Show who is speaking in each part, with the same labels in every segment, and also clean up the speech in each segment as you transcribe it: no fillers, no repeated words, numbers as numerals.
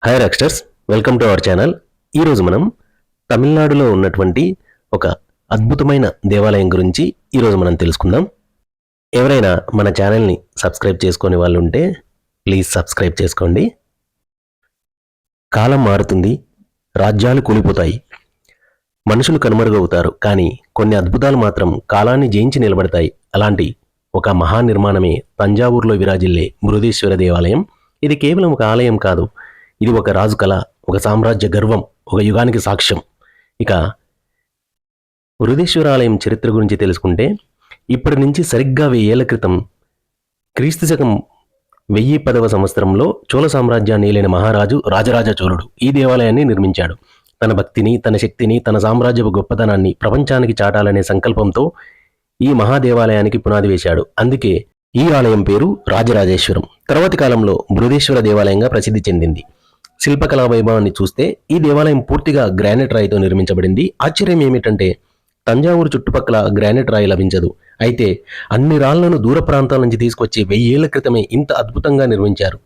Speaker 1: Hi rockstars, welcome to our channel. ఈరోజు మనం తమిళనాడులో ఉన్నటువంటి ఒక అద్భుతమైన దేవాలయం గురించి ఈరోజు మనం తెలుసుకుందాం. ఎవరైనా మన ఛానల్ని సబ్స్క్రైబ్ చేసుకునే వాళ్ళు ఉంటే ప్లీజ్ సబ్స్క్రైబ్ చేసుకోండి. కాలం మారుతుంది, రాజ్యాలు కూలిపోతాయి, మనుషులు కనుమరుగవుతారు, కానీ కొన్ని అద్భుతాలు మాత్రం కాలాన్ని జయించి నిలబడతాయి. అలాంటి ఒక మహానిర్మాణమే తంజావూరులో విరాజిల్లే బృహదీశ్వర దేవాలయం. ఇది కేవలం ఒక ఆలయం కాదు, ఇది ఒక రాజు కళ, ఒక సామ్రాజ్య గర్వం, ఒక యుగానికి సాక్ష్యం. ఇక బృహదీశ్వర ఆలయం చరిత్ర గురించి తెలుసుకుంటే, ఇప్పటి నుంచి సరిగ్గా 1000 ఏళ్ల క్రితం క్రీస్తు శకం 1010వ సంవత్సరంలో చోళ సామ్రాజ్యాన్ని ఏలిన మహారాజు రాజరాజ చోళుడు ఈ దేవాలయాన్ని నిర్మించాడు. తన భక్తిని, తన శక్తిని, తన సామ్రాజ్యపు గొప్పతనాన్ని ప్రపంచానికి చాటాలనే సంకల్పంతో ఈ మహాదేవాలయానికి పునాది వేశాడు. అందుకే ఈ ఆలయం పేరు రాజరాజేశ్వరం. తర్వాతి కాలంలో బృహదీశ్వర దేవాలయంగా ప్రసిద్ధి చెందింది. శిల్పకళా వైభవాన్ని చూస్తే ఈ దేవాలయం పూర్తిగా గ్రానైట్ రాయితో నిర్మించబడింది. ఆశ్చర్యం ఏమిటంటే తంజావూరు చుట్టుపక్కల గ్రానైట్ రాయి లభించదు. అయితే అన్ని రాళ్లను దూర ప్రాంతాల నుంచి తీసుకొచ్చి 1000 ఏళ్ల క్రితమే ఇంత అద్భుతంగా నిర్మించారు.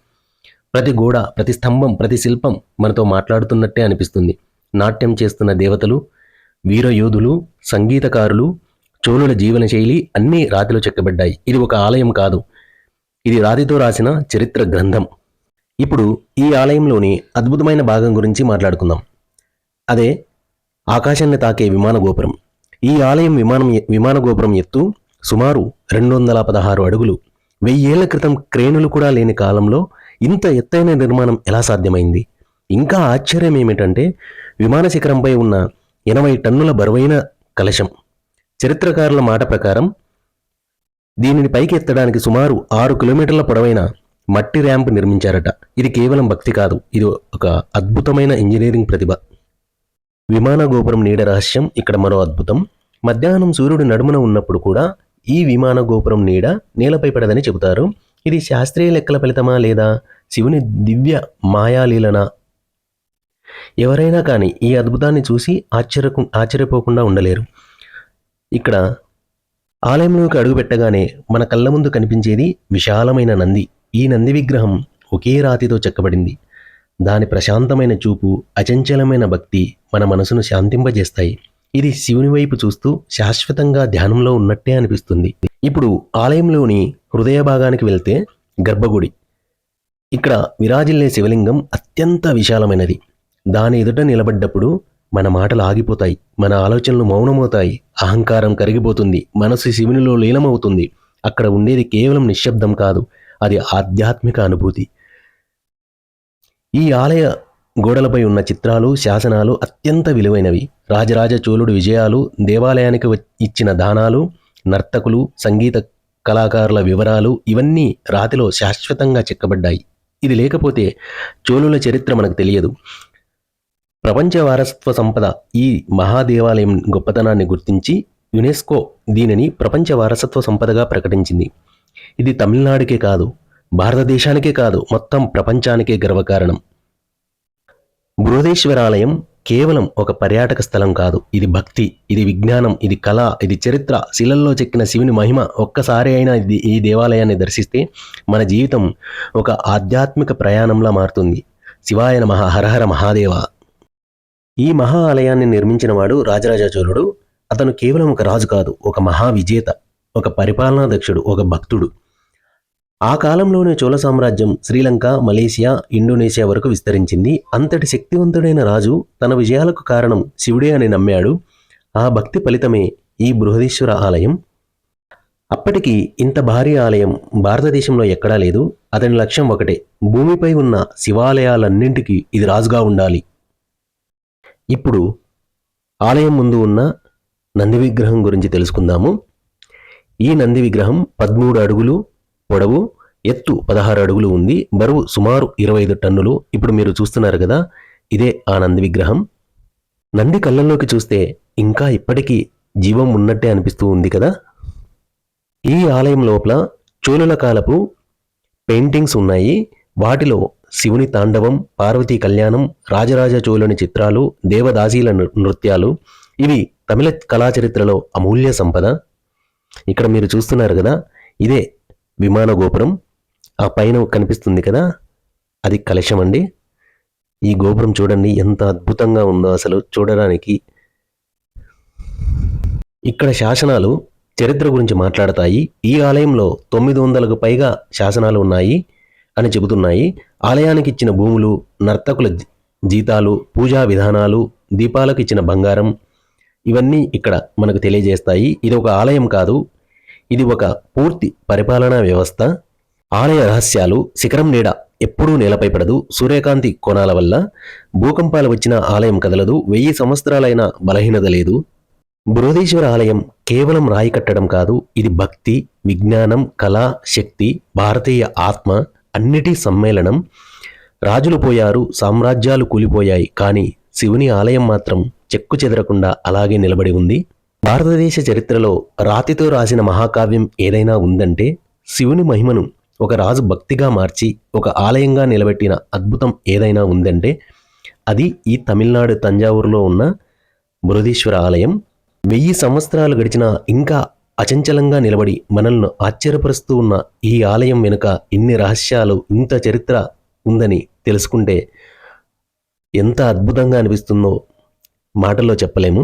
Speaker 1: ప్రతి గోడ, ప్రతి స్తంభం, ప్రతి శిల్పం మనతో మాట్లాడుతున్నట్టే అనిపిస్తుంది. నాట్యం చేస్తున్న దేవతలు, వీరయోధులు, సంగీతకారులు, చోళుల జీవనశైలి అన్నీ రాతిలో చెక్కబడ్డాయి. ఇది ఒక ఆలయం కాదు, ఇది రాతితో రాసిన చరిత్ర గ్రంథం. ఇప్పుడు ఈ ఆలయంలోని అద్భుతమైన భాగం గురించి మాట్లాడుకుందాం. అదే ఆకాశాన్ని తాకే విమాన గోపురం. ఈ ఆలయం విమాన గోపురం ఎత్తు సుమారు 216 అడుగులు. 1000 ఏళ్ల క్రితం క్రేనులు కూడా లేని కాలంలో ఇంత ఎత్తైన నిర్మాణం ఎలా సాధ్యమైంది? ఇంకా ఆశ్చర్యం ఏమిటంటే విమాన శిఖరంపై ఉన్న 80 టన్నుల బరువైన కలశం. చరిత్రకారుల మాట ప్రకారం దీనిని పైకి ఎత్తడానికి సుమారు 6 కిలోమీటర్ల పొడవైన మట్టి ర్యాంప్ నిర్మించారట. ఇది కేవలం భక్తి కాదు, ఇది ఒక అద్భుతమైన ఇంజనీరింగ్ ప్రతిభ. విమాన గోపురం నీడ రహస్యం ఇక్కడ మరో అద్భుతం. మధ్యాహ్నం సూర్యుడు నడుమున ఉన్నప్పుడు కూడా ఈ విమాన గోపురం నీడ నేలపై పడదని చెబుతారు. ఇది శాస్త్రీయ లెక్కల ఫలితమా లేదా శివుని దివ్య మాయాలీలనా? ఎవరైనా కానీ ఈ అద్భుతాన్ని చూసి ఆశ్చర్యపోకుండా ఉండలేరు. ఇక్కడ ఆలయంలోకి అడుగుపెట్టగానే మన కళ్ళ ముందు కనిపించేది విశాలమైన నంది. ఈ నంది విగ్రహం ఒకే రాతితో చెక్కబడింది. దాని ప్రశాంతమైన చూపు, అచంచలమైన భక్తి మన మనసును శాంతింపజేస్తాయి. ఇది శివుని వైపు చూస్తూ శాశ్వతంగా ధ్యానంలో ఉన్నట్టే అనిపిస్తుంది. ఇప్పుడు ఆలయంలోని హృదయ భాగానికి వెళ్తే గర్భగుడి. ఇక్కడ విరాజిల్లే శివలింగం అత్యంత విశాలమైనది. దాని ఎదుట నిలబడ్డప్పుడు మన మాటలు ఆగిపోతాయి, మన ఆలోచనలు మౌనమవుతాయి, అహంకారం కరిగిపోతుంది, మనసు శివునిలో లీనమవుతుంది. అక్కడ ఉండేది కేవలం నిశ్శబ్దం కాదు, అది ఆధ్యాత్మిక అనుభూతి. ఈ ఆలయ గోడలపై ఉన్న చిత్రాలు, శాసనాలు అత్యంత విలువైనవి. రాజరాజ చోళుడు విజయాలు, దేవాలయానికి ఇచ్చిన దానాలు, నర్తకులు, సంగీత కళాకారుల వివరాలు ఇవన్నీ రాతిలో శాశ్వతంగా చెక్కబడ్డాయి. ఇది లేకపోతే చోళుల చరిత్ర మనకు తెలియదు. ప్రపంచ వారసత్వ సంపద ఈ మహాదేవాలయం గొప్పతనాన్ని గుర్తించి యునెస్కో దీనిని ప్రపంచ వారసత్వ సంపదగా ప్రకటించింది. ఇది తమిళనాడుకే కాదు, భారతదేశానికే కాదు, మొత్తం ప్రపంచానికే గర్వకారణం. బృహదీశ్వర ఆలయం కేవలం ఒక పర్యాటక స్థలం కాదు, ఇది భక్తి, ఇది విజ్ఞానం, ఇది కళ, ఇది చరిత్ర. శిలల్లో చెక్కిన శివుని మహిమ. ఒక్కసారి అయినా ఈ దేవాలయాన్ని దర్శిస్తే మన జీవితం ఒక ఆధ్యాత్మిక ప్రయాణంలా మారుతుంది. శివాయ నమః, హరహర మహాదేవ. ఈ మహా ఆలయాన్ని నిర్మించిన వాడు రాజరాజ చోళుడు. అతను కేవలం ఒక రాజు కాదు, ఒక మహా విజేత, ఒక పరిపాలనా దక్షుడు, ఒక భక్తుడు. ఆ కాలంలోనే చోళ సామ్రాజ్యం శ్రీలంక, మలేసియా, ఇండోనేషియా వరకు విస్తరించింది. అంతటి శక్తివంతుడైన రాజు తన విజయాలకు కారణం శివుడే అని నమ్మాడు. ఆ భక్తి ఫలితమే ఈ బృహదీశ్వర ఆలయం. అప్పటికి ఇంత భారీ ఆలయం భారతదేశంలో ఎక్కడా లేదు. అతని లక్ష్యం ఒకటే, భూమిపై ఉన్న శివాలయాలన్నింటికీ ఇది రాజుగా ఉండాలి. ఇప్పుడు ఆలయం ముందు ఉన్న నంది విగ్రహం గురించి తెలుసుకుందాము. ఈ నంది విగ్రహం 13 అడుగులు పొడవు, ఎత్తు 16 అడుగులు ఉంది. బరువు సుమారు 25 టన్నులు. ఇప్పుడు మీరు చూస్తున్నారు కదా, ఇదే ఆ నంది విగ్రహం. నంది కళ్ళల్లోకి చూస్తే ఇంకా ఇప్పటికీ జీవం ఉన్నట్టే అనిపిస్తూ ఉంది కదా. ఈ ఆలయం లోపల చోళుల కాలపు పెయింటింగ్స్ ఉన్నాయి. వాటిలో శివుని తాండవం, పార్వతీ కళ్యాణం, రాజరాజ చోళుని చిత్రాలు, దేవదాసీల నృత్యాలు, ఇవి తమిళ కళాచరిత్రలో అమూల్య సంపద. ఇక్కడ మీరు చూస్తున్నారు కదా, ఇదే విమాన గోపురం. ఆ పైన కనిపిస్తుంది కదా, అది కలశం అండి. ఈ గోపురం చూడండి ఎంత అద్భుతంగా ఉందో అసలు చూడడానికి. ఇక్కడ శాసనాలు చరిత్ర గురించి మాట్లాడతాయి. ఈ ఆలయంలో 900కు పైగా శాసనాలు ఉన్నాయి అని చెబుతున్నాయి. ఆలయానికి ఇచ్చిన భూములు, నర్తకుల జీతాలు, పూజా విధానాలు, దీపాలకు ఇచ్చిన బంగారం, ఇవన్నీ ఇక్కడ మనకు తెలియజేస్తాయి. ఇది ఒక ఆలయం కాదు, ఇది ఒక పూర్తి పరిపాలనా వ్యవస్థ. ఆలయ రహస్యాలు: శిఖరం నీడ ఎప్పుడూ నేలపై పడదు. సూర్యకాంతి కోణాల వల్ల భూకంపాలు వచ్చిన ఆలయం కదలదు. 1000 సంవత్సరాలైన బలహీనత లేదు. బృహదీశ్వర ఆలయం కేవలం రాయి కట్టడం కాదు, ఇది భక్తి, విజ్ఞానం, కళ, శక్తి, భారతీయ ఆత్మ అన్నిటి సమ్మేళనం. రాజులు పోయారు, సామ్రాజ్యాలు కూలిపోయాయి, కానీ శివుని ఆలయం మాత్రం చెక్కు చెదరకుండా అలాగే నిలబడి ఉంది. భారతదేశ చరిత్రలో రాతితో రాసిన మహాకావ్యం ఏదైనా ఉందంటే శివుని మహిమను ఒక రాజు భక్తిగా మార్చి ఒక ఆలయంగా నిలబెట్టిన అద్భుతం ఏదైనా ఉందంటే అది ఈ తమిళనాడు తంజావూరులో ఉన్న బృహదీశ్వర ఆలయం. 1000 సంవత్సరాలు గడిచినా ఇంకా అచంచలంగా నిలబడి మనల్ని ఆశ్చర్యపరుస్తూ ఉన్న ఈ ఆలయం వెనుక ఇన్ని రహస్యాలు, ఇంత చరిత్ర ఉందని తెలుసుకుంటే ఎంత అద్భుతంగా అనిపిస్తుందో మాటల్లో చెప్పలేము.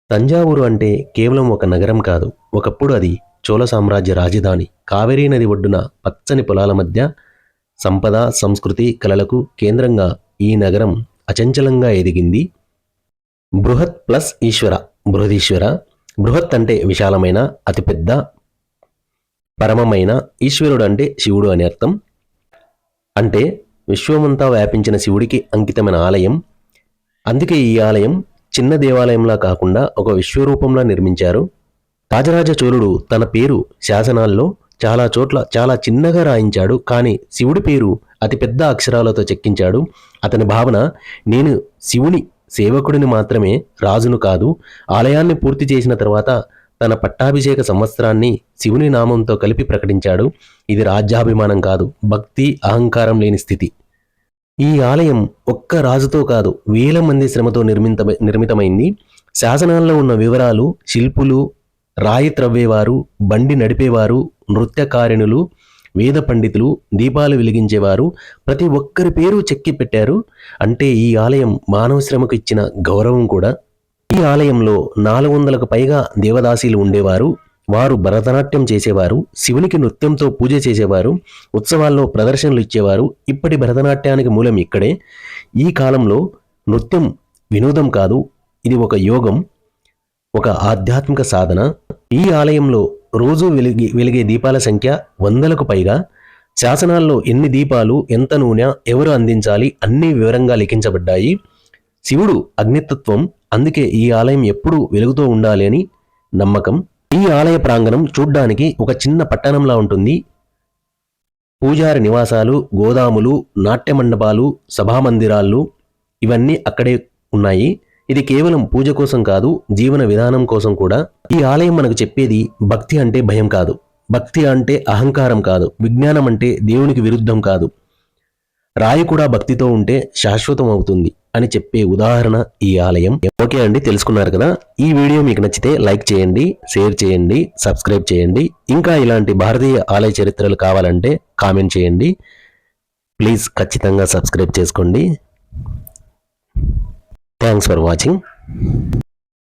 Speaker 1: తంజావూరు అంటే కేవలం ఒక నగరం కాదు, ఒకప్పుడు అది చోళ సామ్రాజ్య రాజధాని. కావేరీ నది ఒడ్డున పచ్చని పొలాల మధ్య సంపద, సంస్కృతి, కళలకు కేంద్రంగా ఈ నగరం అచంచలంగా ఎదిగింది. బృహత్ ప్లస్ ఈశ్వర, బృహదీశ్వర. బృహత్ అంటే విశాలమైన, అతిపెద్ద, పరమమైన. ఈశ్వరుడు అంటే శివుడు అని అర్థం. అంటే విశ్వమంతా వ్యాపించిన శివుడికి అంకితమైన ఆలయం. అందుకే ఈ ఆలయం చిన్న దేవాలయంలా కాకుండా ఒక విశ్వరూపంలా నిర్మించారు. రాజరాజ చోళుడు తన పేరు శాసనాల్లో చాలా చోట్ల చాలా చిన్నగా రాయించాడు, కానీ శివుడి పేరు అతిపెద్ద అక్షరాలతో చెక్కించాడు. అతని భావన, నేను శివుని సేవకుడిని మాత్రమే, రాజును కాదు. ఆలయాన్ని పూర్తి చేసిన తర్వాత తన పట్టాభిషేక సంవత్సరాన్ని శివుని నామంతో కలిపి ప్రకటించాడు. ఇది రాజ్యాభిమానం కాదు, భక్తి, అహంకారం లేని స్థితి. ఈ ఆలయం ఒక్క రాజుతో కాదు, వేల మంది శ్రమతో నిర్మితమైంది. శాసనాల్లో ఉన్న వివరాలు, శిల్పులు, రాయి త్రవ్వేవారు, బండి నడిపేవారు, నృత్యకారిణులు, వేద పండితులు, దీపాలు వెలిగించేవారు, ప్రతి ఒక్కరి పేరు చెక్కి పెట్టారు. అంటే ఈ ఆలయం మానవ శ్రమకు ఇచ్చిన గౌరవం కూడా. ఈ ఆలయంలో 400కు పైగా దేవదాసీలు ఉండేవారు. వారు భరతనాట్యం చేసేవారు, శివునికి నృత్యంతో పూజ చేసేవారు, ఉత్సవాల్లో ప్రదర్శనలు ఇచ్చేవారు. ఇప్పటి భరతనాట్యానికి మూలం ఇక్కడే. ఈ కాలంలో నృత్యం వినోదం కాదు, ఇది ఒక యోగం, ఒక ఆధ్యాత్మిక సాధన. ఈ ఆలయంలో రోజు వెలిగే దీపాల సంఖ్య 100కు పైగా. శాసనాల్లో ఎన్ని దీపాలు, ఎంత నూనె, ఎవరు అందించాలి అన్నీ వివరంగా లిఖించబడ్డాయి. శివుడు అగ్నితత్వం, అందుకే ఈ ఆలయం ఎప్పుడూ వెలుగుతూ ఉండాలి అని నమ్మకం. ఈ ఆలయ ప్రాంగణం చూడ్డానికి ఒక చిన్న పట్టణంలా ఉంటుంది. పూజారి నివాసాలు, గోదాములు, నాట్య మండపాలు, సభామందిరాలు ఇవన్నీ అక్కడే ఉన్నాయి. ఇది కేవలం పూజ కోసం కాదు, జీవన విధానం కోసం కూడా. ఈ ఆలయం మనకు చెప్పేది భక్తి అంటే భయం కాదు, భక్తి అంటే అహంకారం కాదు, విజ్ఞానం అంటే దేవునికి విరుద్ధం కాదు, రాయి కూడా భక్తితో ఉంటే శాశ్వతం అవుతుంది అని చెప్పే ఉదాహరణ ఈ ఆలయం. ఓకే అండి, తెలుసుకున్నారు కదా. ఈ వీడియో మీకు నచ్చితే లైక్ చేయండి, షేర్ చేయండి, సబ్స్క్రైబ్ చేయండి. ఇంకా ఇలాంటి భారతీయ ఆలయ చరిత్రలు కావాలంటే కామెంట్ చేయండి. ప్లీజ్ ఖచ్చితంగా సబ్స్క్రైబ్ చేసుకోండి. Thanks for watching.